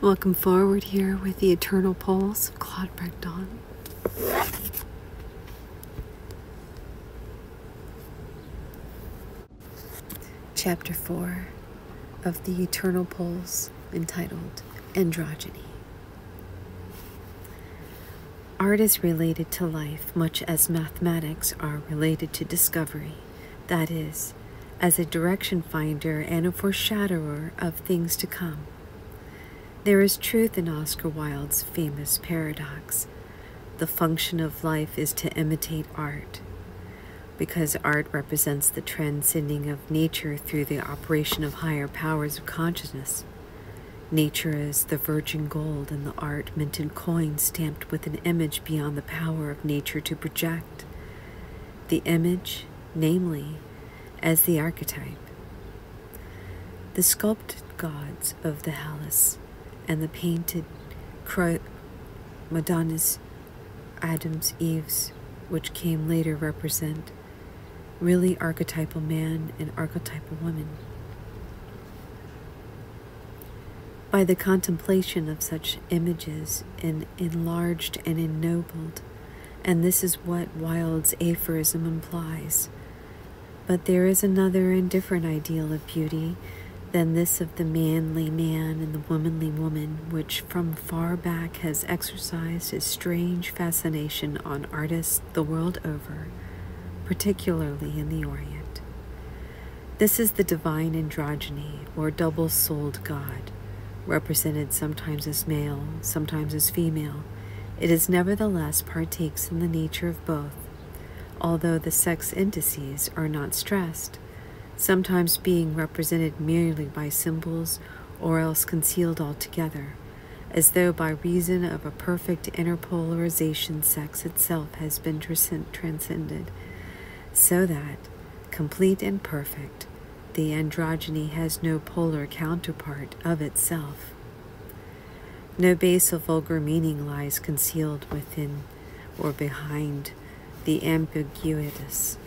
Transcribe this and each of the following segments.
Welcome forward here with the Eternal Pulse of Claude Bragdon. Chapter 4 of the Eternal Pulse, entitled Androgyny. Art is related to life much as mathematics are related to discovery, that is, as a direction finder and a foreshadower of things to come. There is truth in Oscar Wilde's famous paradox. The function of life is to imitate art. Because art represents the transcending of nature through the operation of higher powers of consciousness. Nature is the virgin gold, and the art minted coin stamped with an image beyond the power of nature to project. The image, namely, as the archetype. The sculpted gods of the Hellas and the painted Madonnas, Adam's Eves, which came later, represent really archetypal man and archetypal woman. By the contemplation of such images enlarged and ennobled, and this is what Wilde's aphorism implies. But there is another and different ideal of beauty than this of the manly man and the womanly woman, which from far back has exercised a strange fascination on artists the world over, particularly in the Orient. This is the divine androgyny, or double-souled God, represented sometimes as male, sometimes as female. It is nevertheless partakes in the nature of both, although the sex indices are not stressed, sometimes being represented merely by symbols or else concealed altogether, as though by reason of a perfect interpolarization sex itself has been transcended, so that, complete and perfect, the androgyny has no polar counterpart of itself. No base of vulgar meaning lies concealed within or behind the ambiguous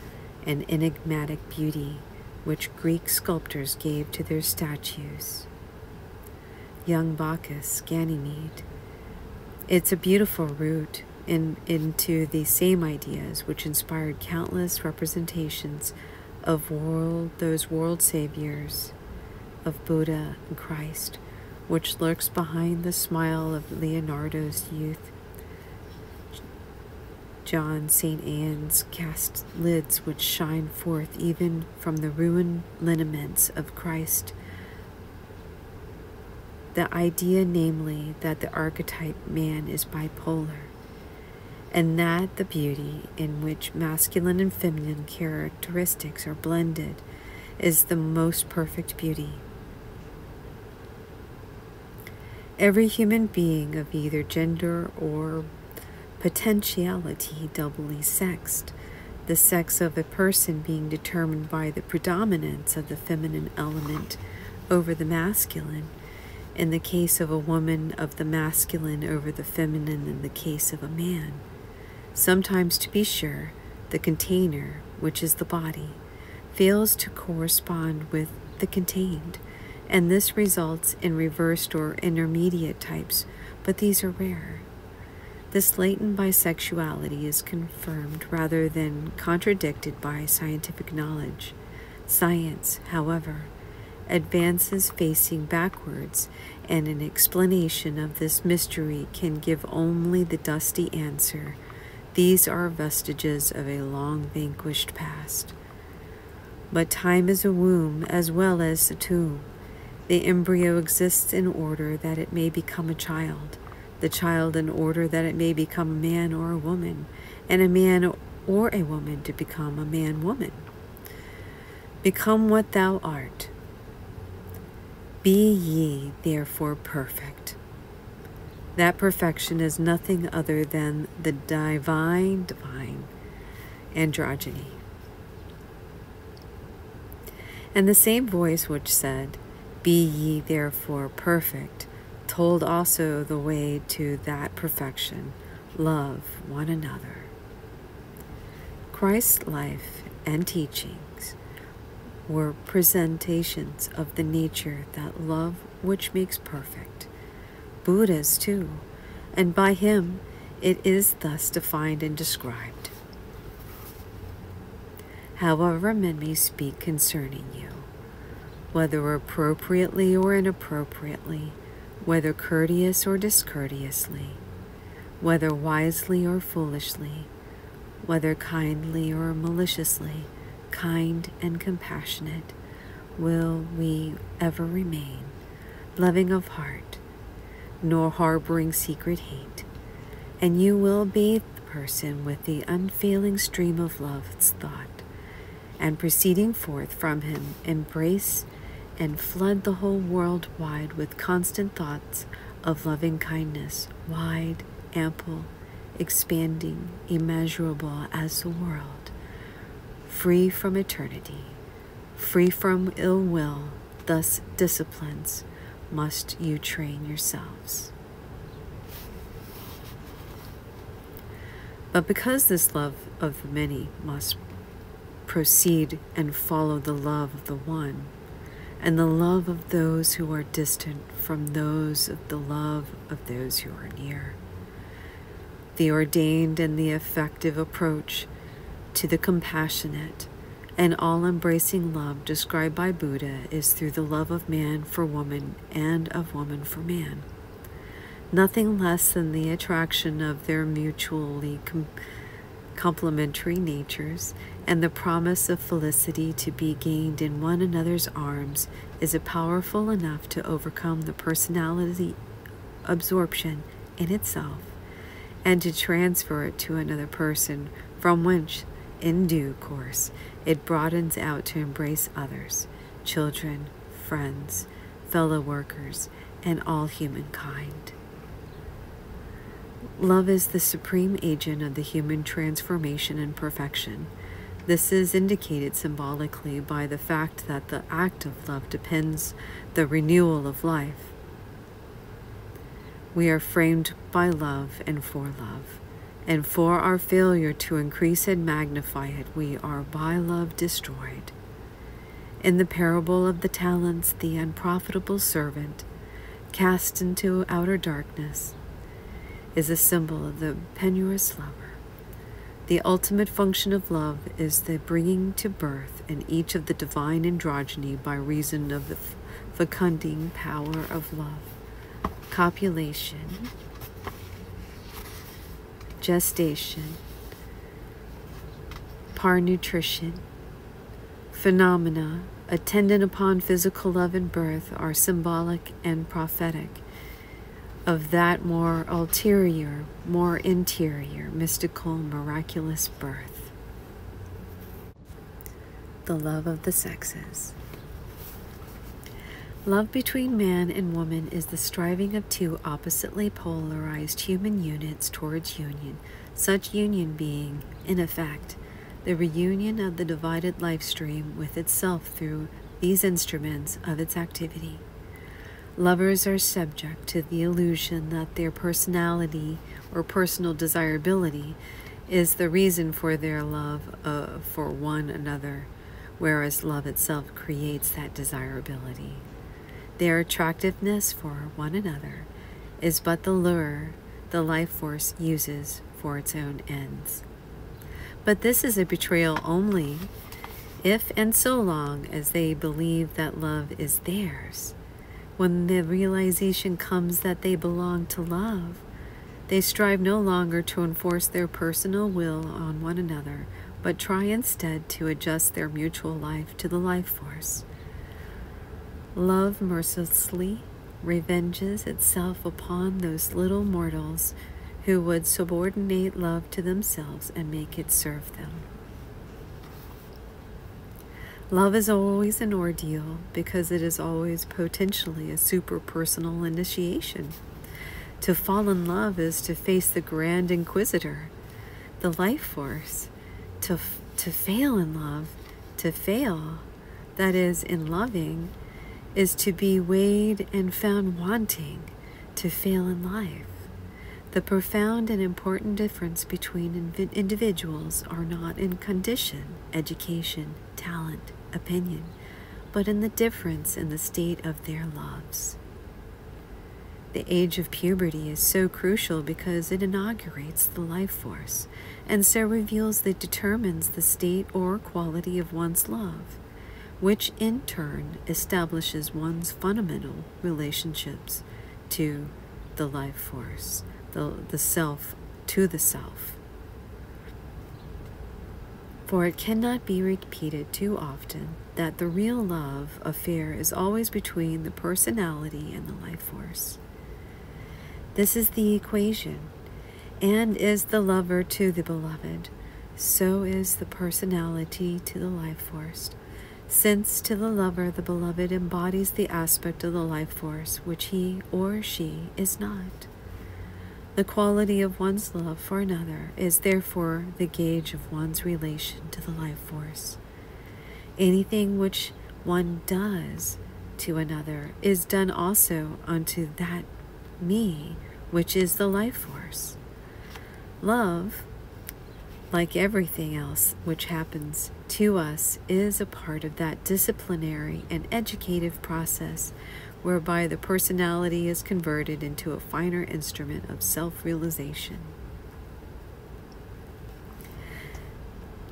and enigmatic beauty which Greek sculptors gave to their statues. Young Bacchus, Ganymede. It's a beautiful route into the same ideas which inspired countless representations of those world saviors of Buddha and Christ, which lurks behind the smile of Leonardo's youth. John St. Anne's cast lids which shine forth even from the ruined lineaments of Christ. The idea, namely, that the archetype man is bipolar, and that the beauty in which masculine and feminine characteristics are blended is the most perfect beauty. Every human being of either gender or potentiality doubly sexed, the sex of a person being determined by the predominance of the feminine element over the masculine, in the case of a woman of the masculine over the feminine in the case of a man. Sometimes, to be sure, the container, which is the body, fails to correspond with the contained, and this results in reversed or intermediate types, but these are rare. This latent bisexuality is confirmed rather than contradicted by scientific knowledge. Science, however, advances facing backwards, and an explanation of this mystery can give only the dusty answer: these are vestiges of a long vanquished past. But time is a womb as well as a tomb. The embryo exists in order that it may become a child, the child in order that it may become a man or a woman, and a man or a woman to become a man-woman. Become what thou art. Be ye therefore perfect. That perfection is nothing other than the divine androgyny. And the same voice which said, "Be ye therefore perfect," told also the way to that perfection: love one another. Christ's life and teachings were presentations of the nature that love which makes perfect, Buddha's too, and by him it is thus defined and described. However men may speak concerning you, whether appropriately or inappropriately, whether courteous or discourteously, whether wisely or foolishly, whether kindly or maliciously, kind and compassionate, will we ever remain, loving of heart, nor harboring secret hate, and you will bathe the person with the unfailing stream of love's thought, and proceeding forth from him, embrace and flood the whole world wide with constant thoughts of loving kindness, wide, ample, expanding, immeasurable as the world, free from eternity, free from ill will. Thus disciplines must you train yourselves. But because this love of the many must proceed and follow the love of the one, and the love of those who are distant from those of the love of those who are near, the ordained and the effective approach to the compassionate and all-embracing love described by Buddha is through the love of man for woman and of woman for man. Nothing less than the attraction of their mutually complementary natures and the promise of felicity to be gained in one another's arms is powerful enough to overcome the personality absorption in itself and to transfer it to another person, from which, in due course, it broadens out to embrace others, children, friends, fellow workers, and all humankind. Love is the supreme agent of the human transformation and perfection. This is indicated symbolically by the fact that the act of love depends the renewal of life. We are framed by love, and for our failure to increase and magnify it, we are by love destroyed. In the parable of the talents, the unprofitable servant, cast into outer darkness, is a symbol of the penurious lover. The ultimate function of love is the bringing to birth in each of the divine androgyny by reason of the fecunding power of love, copulation, gestation, parnutrition. Phenomena attendant upon physical love and birth are symbolic and prophetic of that more ulterior, more interior, mystical, miraculous birth. The love of the sexes. Love between man and woman is the striving of two oppositely polarized human units towards union, such union being, in effect, the reunion of the divided life stream with itself through these instruments of its activity. Lovers are subject to the illusion that their personality or personal desirability is the reason for their love for one another, whereas love itself creates that desirability. Their attractiveness for one another is but the lure the life force uses for its own ends. But this is a betrayal only if and so long as they believe that love is theirs. When the realization comes that they belong to love, they strive no longer to enforce their personal will on one another, but try instead to adjust their mutual life to the life force. Love mercilessly revenges itself upon those little mortals who would subordinate love to themselves and make it serve them. Love is always an ordeal because it is always potentially a superpersonal initiation. To fall in love is to face the Grand Inquisitor, the life force. To fail in love, to fail, that is, in loving, is to be weighed and found wanting, to fail in life. The profound and important difference between individuals are not in condition, education, talent, opinion, but in the difference in the state of their loves. The age of puberty is so crucial because it inaugurates the life force, and so determines the state or quality of one's love, which in turn establishes one's fundamental relationships to the life force, the self to the self. For it cannot be repeated too often that the real love affair is always between the personality and the life force. This is the equation, and is the lover to the beloved, so is the personality to the life force, since to the lover the beloved embodies the aspect of the life force which he or she is not. The quality of one's love for another is therefore the gauge of one's relation to the life force. Anything which one does to another is done also unto that me, which is the life force. Love, like everything else which happens to us, is a part of that disciplinary and educative process whereby the personality is converted into a finer instrument of self-realization.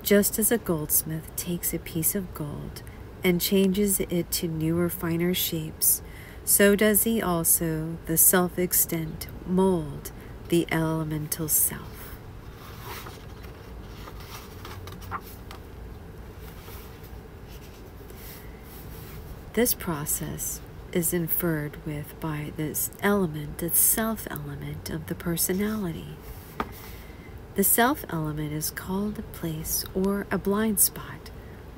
Just as a goldsmith takes a piece of gold and changes it to newer, finer shapes, so does he also, the self-extent, mold the elemental self. This process is inferred with by this element, the self-element of the personality. The self-element is called a place or a blind spot,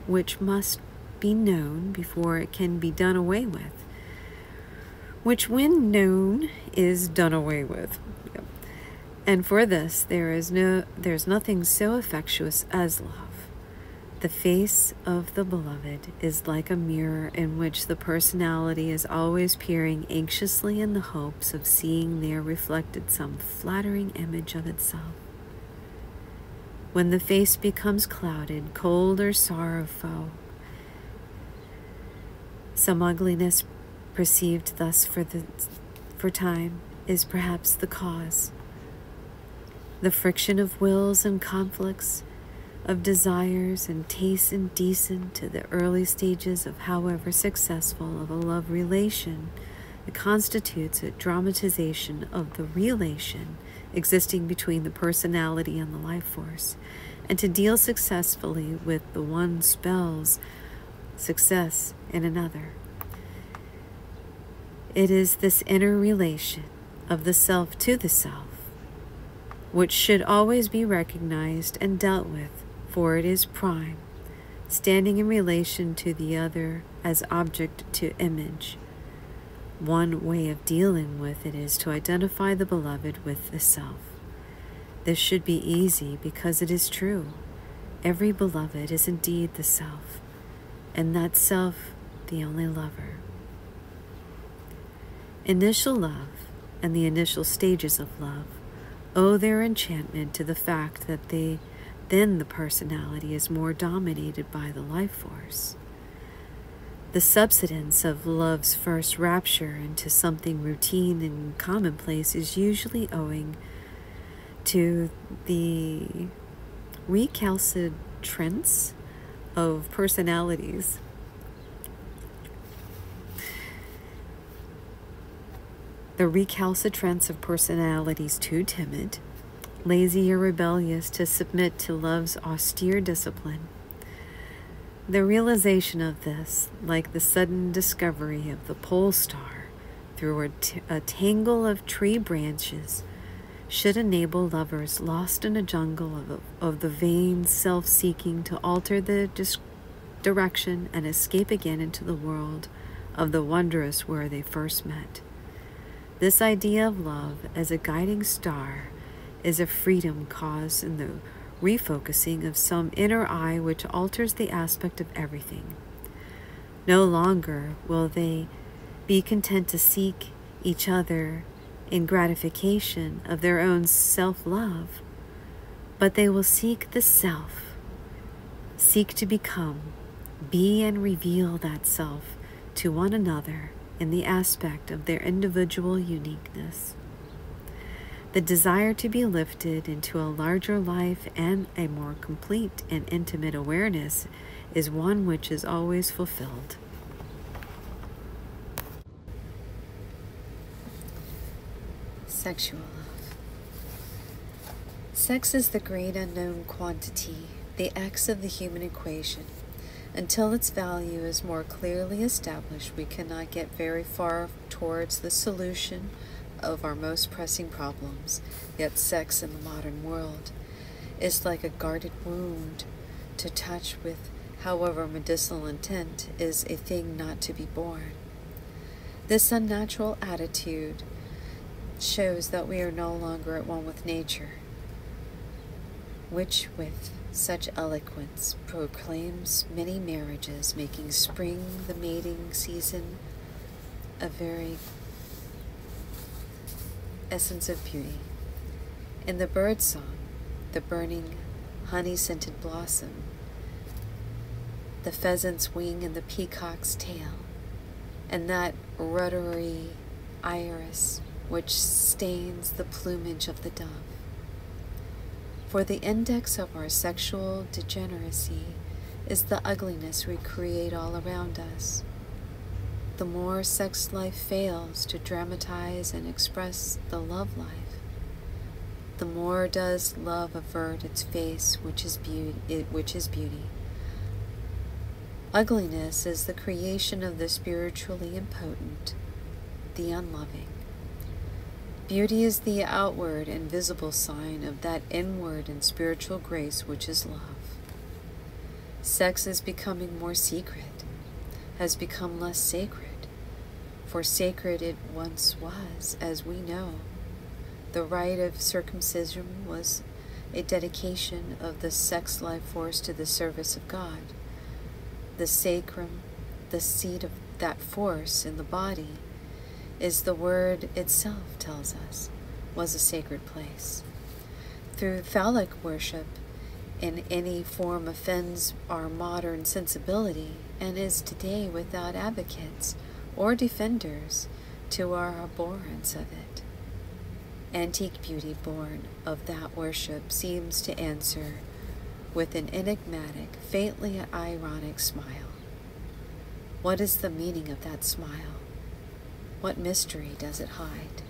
which must be known before it can be done away with, which when known is done away with. Yep. And for this there's nothing so effectuous as love. The face of the beloved is like a mirror in which the personality is always peering anxiously in the hopes of seeing there reflected some flattering image of itself. When the face becomes clouded, cold, or sorrowful, some ugliness perceived thus for time is perhaps the cause. The friction of wills and conflicts, of desires and tastes indecent to the early stages of however successful of a love relation, it constitutes a dramatization of the relation existing between the personality and the life force, and to deal successfully with the one spells success in another. It is this inner relation of the self to the self which should always be recognized and dealt with, for it is prime, standing in relation to the other as object to image. One way of dealing with it is to identify the beloved with the self. This should be easy because it is true. Every beloved is indeed the self, and that self the only lover. Initial love and the initial stages of love owe their enchantment to the fact that then the personality is more dominated by the life force. The subsidence of love's first rapture into something routine and commonplace is usually owing to the recalcitrance of personalities. The recalcitrance of personalities too timid, lazy, or rebellious to submit to love's austere discipline. The realization of this, like the sudden discovery of the pole star through a tangle of tree branches, should enable lovers lost in a jungle of the vain self-seeking to alter the direction and escape again into the world of the wondrous where they first met. This idea of love as a guiding star is a freedom caused in the refocusing of some inner eye which alters the aspect of everything. No longer will they be content to seek each other in gratification of their own self-love, but they will seek the self, seek to become, be and reveal that self to one another in the aspect of their individual uniqueness. The desire to be lifted into a larger life and a more complete and intimate awareness is one which is always fulfilled. Sexual love. Sex is the great unknown quantity, the X of the human equation. Until its value is more clearly established, we cannot get very far towards the solution of our most pressing problems. Yet sex in the modern world is like a guarded wound. To touch with, however medicinal intent, is a thing not to be borne. This unnatural attitude shows that we are no longer at one with nature, which with such eloquence proclaims many marriages, making spring, the mating season, a very essence of beauty. In the bird song, the burning honey-scented blossom, the pheasant's wing and the peacock's tail, and that ruddery iris which stains the plumage of the dove. For the index of our sexual degeneracy is the ugliness we create all around us. The more sex life fails to dramatize and express the love life, the more does love avert its face, which is beauty. Ugliness is the creation of the spiritually impotent, the unloving. Beauty is the outward and visible sign of that inward and spiritual grace which is love. Sex is becoming more secret, has become less sacred, for sacred it once was, as we know. The rite of circumcision was a dedication of the sex life force to the service of God. The sacrum, the seat of that force in the body, is the word itself tells us, was a sacred place. Through phallic worship in any form offends our modern sensibility and is today without advocates or defenders to our abhorrence of it. Antique beauty born of that worship seems to answer with an enigmatic, faintly ironic smile. What is the meaning of that smile? What mystery does it hide?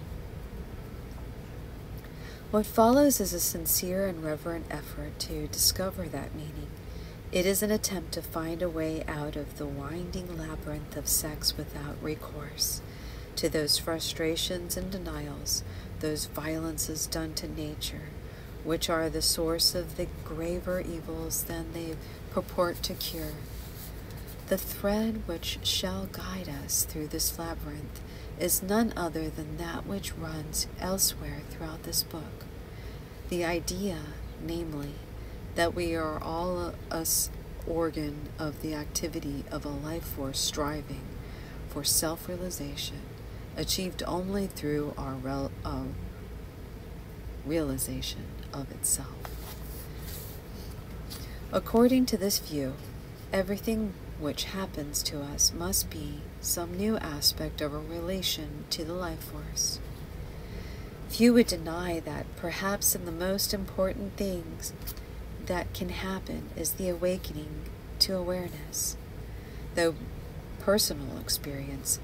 What follows is a sincere and reverent effort to discover that meaning. It is an attempt to find a way out of the winding labyrinth of sex without recourse to those frustrations and denials, those violences done to nature, which are the source of the graver evils than they purport to cure. The thread which shall guide us through this labyrinth is none other than that which runs elsewhere throughout this book. The idea, namely, that we are all us organ of the activity of a life force striving for self-realization, achieved only through our realization of itself. According to this view, everything which happens to us must be some new aspect of a relation to the life force. Few would deny that perhaps in the most important things that can happen is the awakening to awareness, though personal experience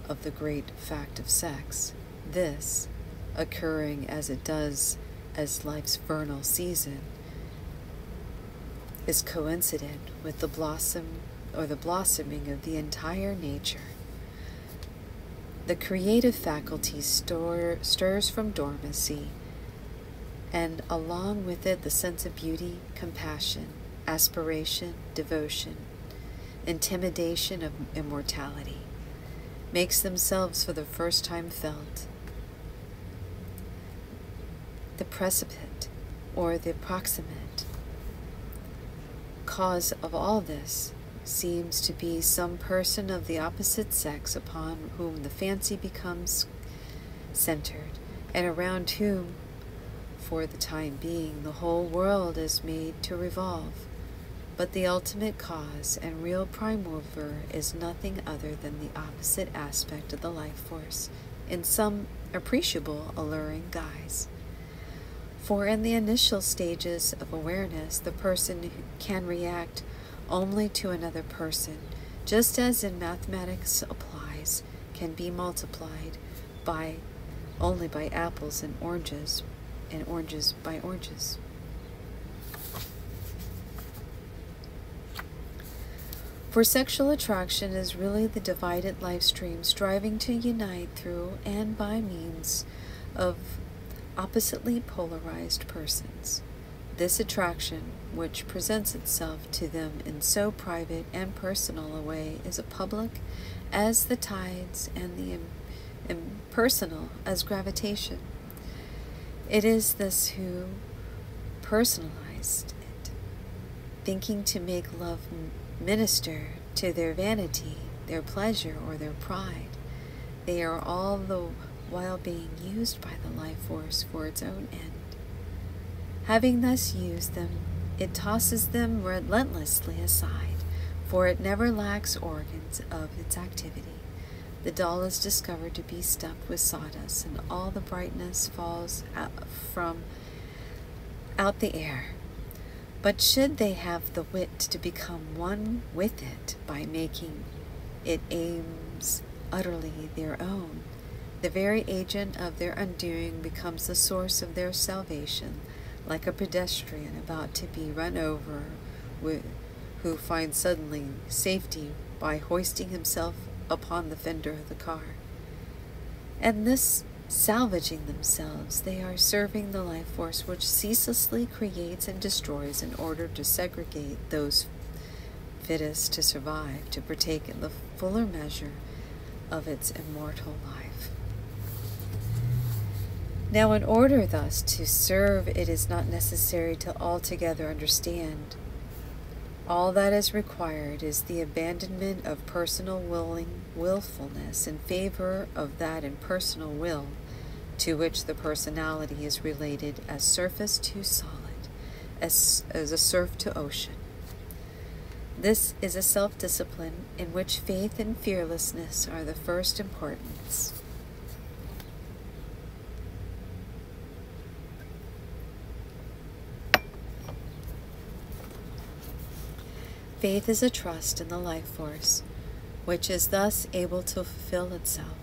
of the great fact of sex, this, occurring as it does as life's vernal season, is coincident with the blossoming of the entire nature. The creative faculty stirs from dormancy, and along with it the sense of beauty, compassion, aspiration, devotion, intimidation of immortality, makes themselves for the first time felt. The precipient, or the proximate, cause of all this seems to be some person of the opposite sex upon whom the fancy becomes centered, and around whom, for the time being, the whole world is made to revolve. But the ultimate cause and real prime mover is nothing other than the opposite aspect of the life force, in some appreciable, alluring guise. For in the initial stages of awareness, the person can react only to another person, just as in mathematics applies, can be multiplied only by apples and oranges by oranges. For sexual attraction is really the divided life stream striving to unite through and by means of oppositely polarized persons. This attraction, which presents itself to them in so private and personal a way, is a public as the tides and the impersonal as gravitation. It is this who personalized it, thinking to make love minister to their vanity, their pleasure, or their pride. They are all the while being used by the life force for its own end. Having thus used them, it tosses them relentlessly aside, for it never lacks organs of its activity. The doll is discovered to be stuffed with sawdust, and all the brightness falls out the air. But should they have the wit to become one with it by making it aims utterly their own, the very agent of their undoing becomes the source of their salvation, like a pedestrian about to be run over, who finds suddenly safety by hoisting himself upon the fender of the car. And this salvaging themselves, they are serving the life force which ceaselessly creates and destroys in order to segregate those fittest to survive, to partake in the fuller measure of its immortal life. Now, in order thus to serve, it is not necessary to altogether understand. All that is required is the abandonment of personal willfulness in favor of that impersonal will, to which the personality is related as surface to solid, as a surf to ocean. This is a self-discipline in which faith and fearlessness are the first importance. Faith is a trust in the life force, which is thus able to fulfill itself.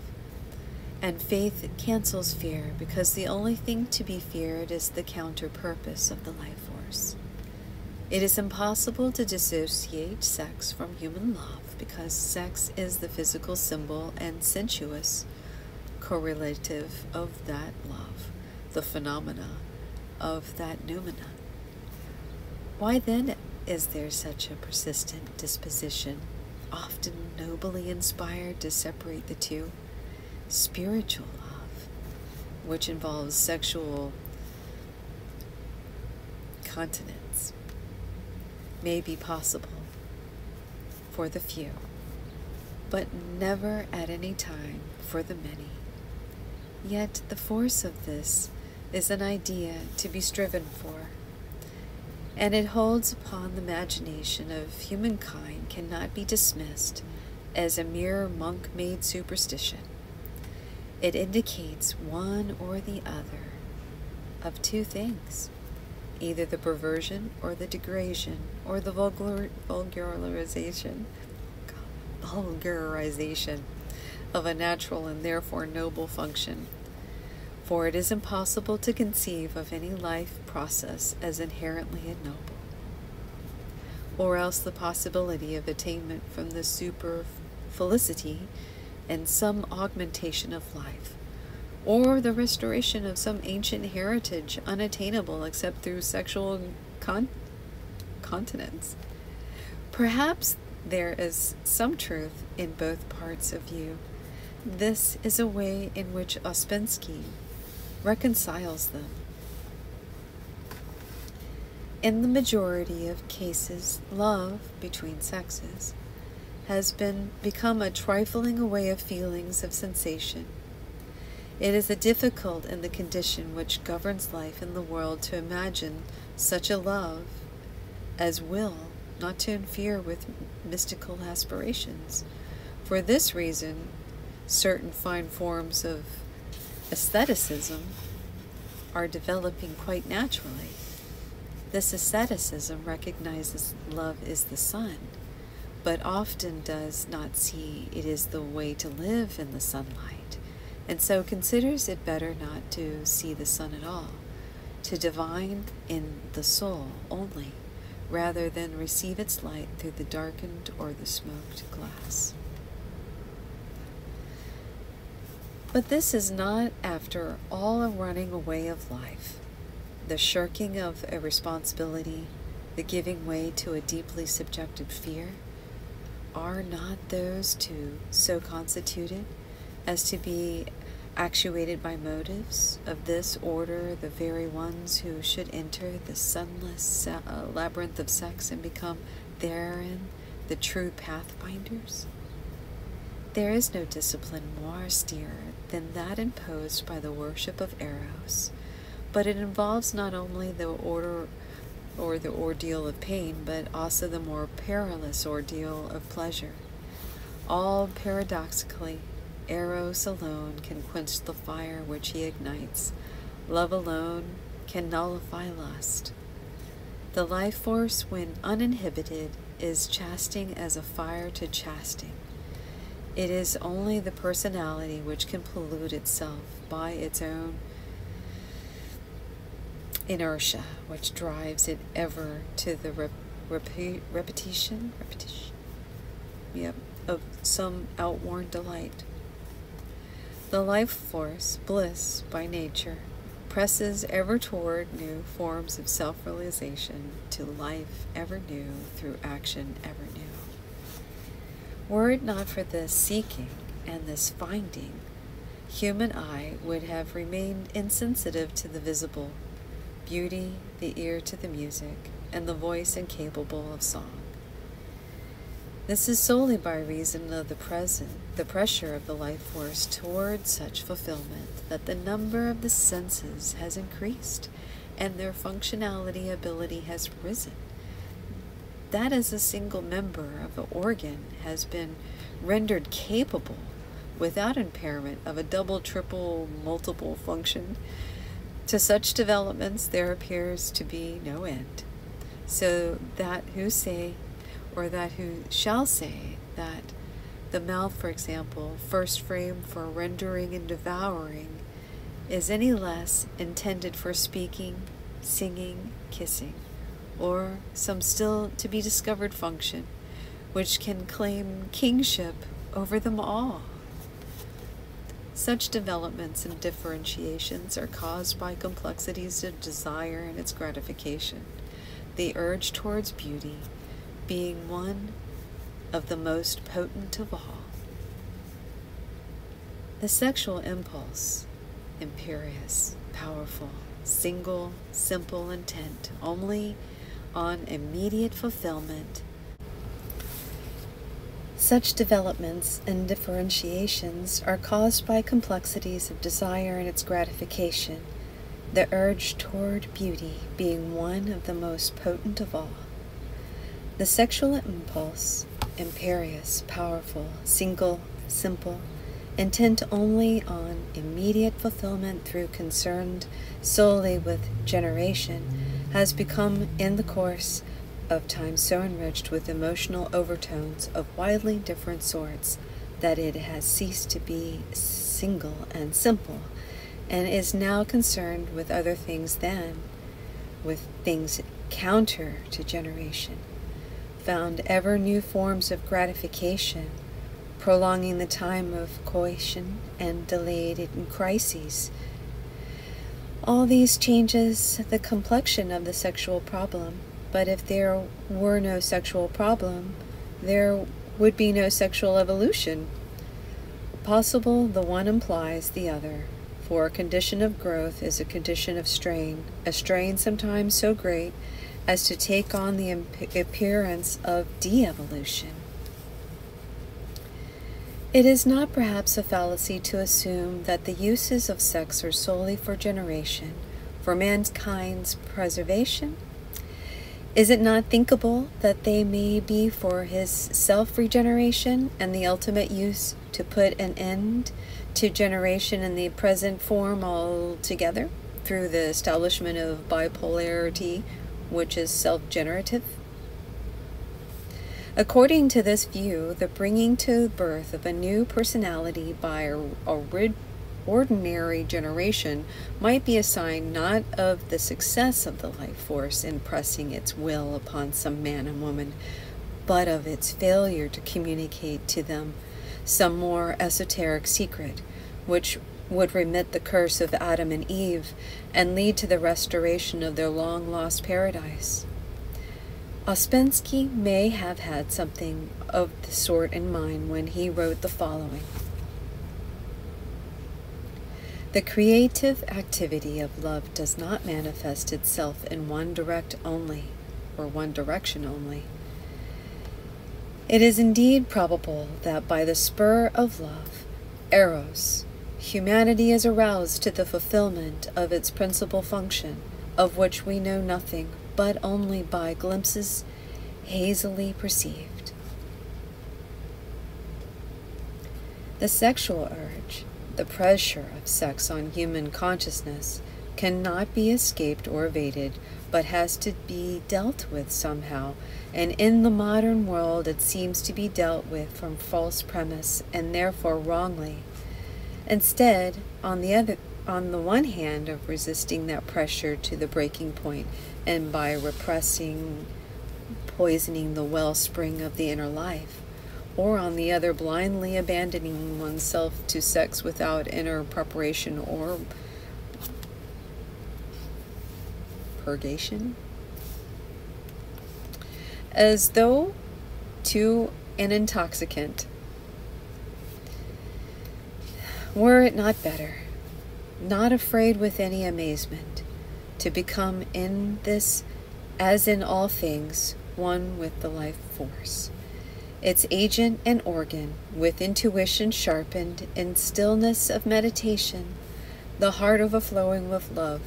And faith cancels fear, because the only thing to be feared is the counter-purpose of the life force. It is impossible to dissociate sex from human love, because sex is the physical symbol and sensuous correlative of that love, the phenomena of that noumena. Why then is there such a persistent disposition, often nobly inspired, to separate the two? Spiritual love, which involves sexual continence, may be possible for the few, but never at any time for the many. Yet the force of this is an idea to be striven for, and it holds upon the imagination of humankind, cannot be dismissed as a mere monk-made superstition. It indicates one or the other of two things, either the perversion or the degradation or the vulgarization of a natural and therefore noble function. For it is impossible to conceive of any life process as inherently ignoble, or else the possibility of attainment from the superfelicity and some augmentation of life, or the restoration of some ancient heritage unattainable except through sexual continence. Perhaps there is some truth in both parts of view. This is a way in which Ouspensky reconciles them. In the majority of cases, love between sexes has become a trifling array of feelings of sensation. It is difficult in the condition which governs life in the world to imagine such a love as will not to interfere with mystical aspirations. For this reason, certain fine forms of aestheticism are developing quite naturally. This asceticism recognizes love is the sun, but often does not see it is the way to live in the sunlight, and so considers it better not to see the sun at all, to divine in the soul only, rather than receive its light through the darkened or the smoked glass. But this is not, after all, a running away of life, the shirking of a responsibility, the giving way to a deeply subjective fear. Are not those two so constituted as to be actuated by motives of this order, the very ones who should enter the sunless labyrinth of sex and become therein the true pathfinders? There is no discipline more austere than that imposed by the worship of Eros, but it involves not only the order or the ordeal of pain, but also the more perilous ordeal of pleasure. All paradoxically, Eros alone can quench the fire which he ignites. Love alone can nullify lust. The life force, when uninhibited, is chasing as a fire to chasing. It is only the personality which can pollute itself by its own inertia, which drives it ever to the repetition of some outworn delight. The life force, bliss by nature, presses ever toward new forms of self-realization, to life ever new through action ever new. Were it not for this seeking and this finding, human eye would have remained insensitive to the visible, beauty, the ear to the music, and the voice incapable of song. This is solely by reason of the pressure of the life force toward such fulfillment that the number of the senses has increased and their functionality ability has risen. That is, a single member of the organ has been rendered capable without impairment of a double, triple, multiple function. To such developments there appears to be no end. So that who say, or that who shall say, that the mouth, for example, first framed for rendering and devouring, is any less intended for speaking, singing, kissing, or some still to be discovered function which can claim kingship over them all. Such developments and differentiations are caused by complexities of desire and its gratification, the urge towards beauty being one of the most potent of all. The sexual impulse, imperious, powerful, single, simple, intent only on immediate fulfillment. Such developments and differentiations are caused by complexities of desire and its gratification, the urge toward beauty being one of the most potent of all. The sexual impulse, imperious, powerful, single, simple, intent only on immediate fulfillment through concerned solely with generation, has become in the course of time so enriched with emotional overtones of widely different sorts that it has ceased to be single and simple, and is now concerned with other things than with things counter to generation, found ever new forms of gratification, prolonging the time of coition and delayed it in crises. All these changes the complexion of the sexual problem, but if there were no sexual problem, there would be no sexual evolution. Possible, the one implies the other, for a condition of growth is a condition of strain, a strain sometimes so great as to take on the appearance of de-evolution. It is not perhaps a fallacy to assume that the uses of sex are solely for generation, for mankind's preservation. Is it not thinkable that they may be for his self-regeneration and the ultimate use to put an end to generation in the present form altogether through the establishment of bipolarity, which is self-generative? According to this view, the bringing to birth of a new personality by ordinary generation might be a sign not of the success of the life force in pressing its will upon some man and woman, but of its failure to communicate to them some more esoteric secret, which would remit the curse of Adam and Eve and lead to the restoration of their long-lost paradise. Ouspensky may have had something of the sort in mind when he wrote the following. The creative activity of love does not manifest itself in one direction only. It is indeed probable that by the spur of love, eros, humanity is aroused to the fulfillment of its principal function, of which we know nothing, but only by glimpses hazily perceived. The sexual urge, the pressure of sex on human consciousness, cannot be escaped or evaded, but has to be dealt with somehow, and in the modern world it seems to be dealt with from false premise, and therefore wrongly. Instead, on the one hand, of resisting that pressure to the breaking point, and by repressing, poisoning the wellspring of the inner life, or on the other, blindly abandoning oneself to sex without inner preparation or purgation, as though to an intoxicant. Were it not better, not afraid with any amazement, to become in this, as in all things, one with the life force, its agent and organ, with intuition sharpened in stillness of meditation, the heart overflowing with love,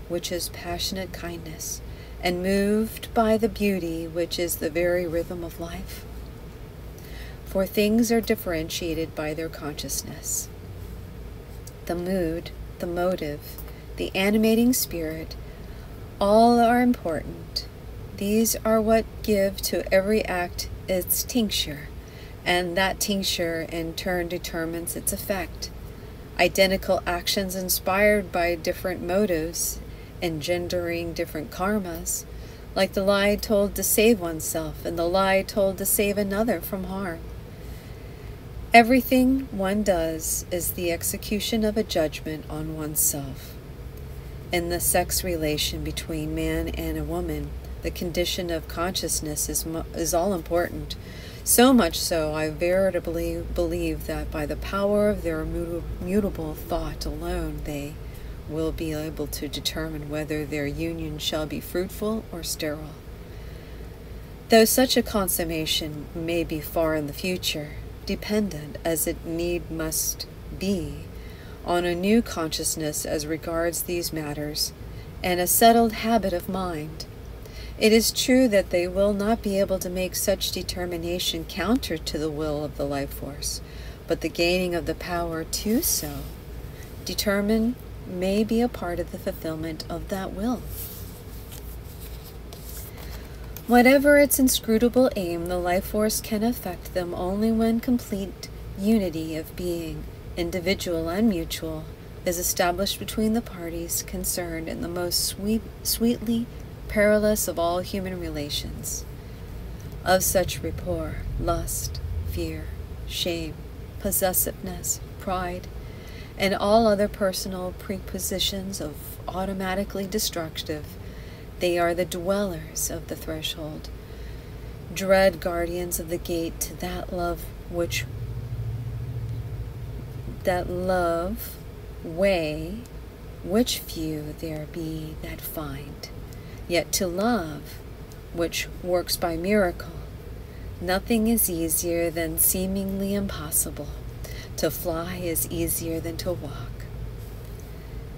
which is passionate kindness, and moved by the beauty which is the very rhythm of life? For things are differentiated by their consciousness. The mood, the motive, the animating spirit, all are important. These are what give to every act its tincture, and that tincture in turn determines its effect. Identical actions inspired by different motives, engendering different karmas, like the lie told to save oneself and the lie told to save another from harm. Everything one does is the execution of a judgment on oneself. In the sex relation between man and a woman, the condition of consciousness is all important. So much so, I veritably believe that by the power of their mutable thought alone, they will be able to determine whether their union shall be fruitful or sterile. Though such a consummation may be far in the future, dependent, as it need must be, on a new consciousness as regards these matters, and a settled habit of mind, it is true that they will not be able to make such determination counter to the will of the life force, but the gaining of the power to so determine may be a part of the fulfillment of that will. Whatever its inscrutable aim, the life force can affect them only when complete unity of being, individual and mutual, is established between the parties concerned in the most sweetly perilous of all human relations. Of such rapport, lust, fear, shame, possessiveness, pride, and all other personal prepositions of automatically destructive, they are the dwellers of the threshold, dread guardians of the gate to that love way, which few there be that find. Yet to love, which works by miracle, nothing is easier than seemingly impossible. To fly is easier than to walk.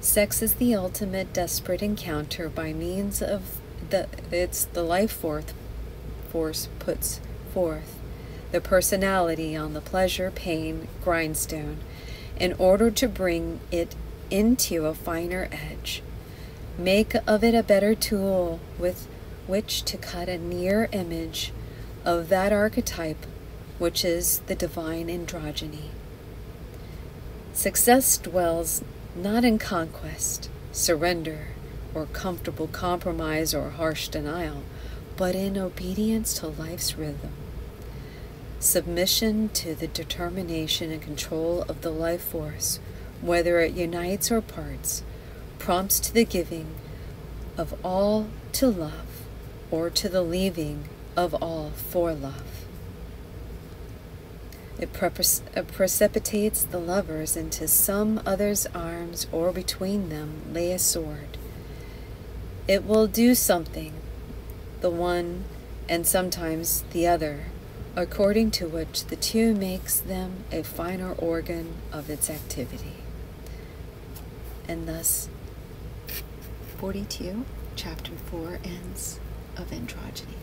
Sex is the ultimate desperate encounter by means of the life force puts forth the personality on the pleasure-pain grindstone in order to bring it into a finer edge. Make of it a better tool with which to cut a near image of that archetype which is the divine androgyny. Success dwells not in conquest, surrender, or comfortable compromise or harsh denial, but in obedience to life's rhythm. Submission to the determination and control of the life force, whether it unites or parts, prompts to the giving of all to love, or to the leaving of all for love. It precipitates the lovers into some other's arms, or between them lay a sword. It will do something, the one and sometimes the other, according to which the two makes them a finer organ of its activity. And thus, 42, chapter 4 ends of Androgyny.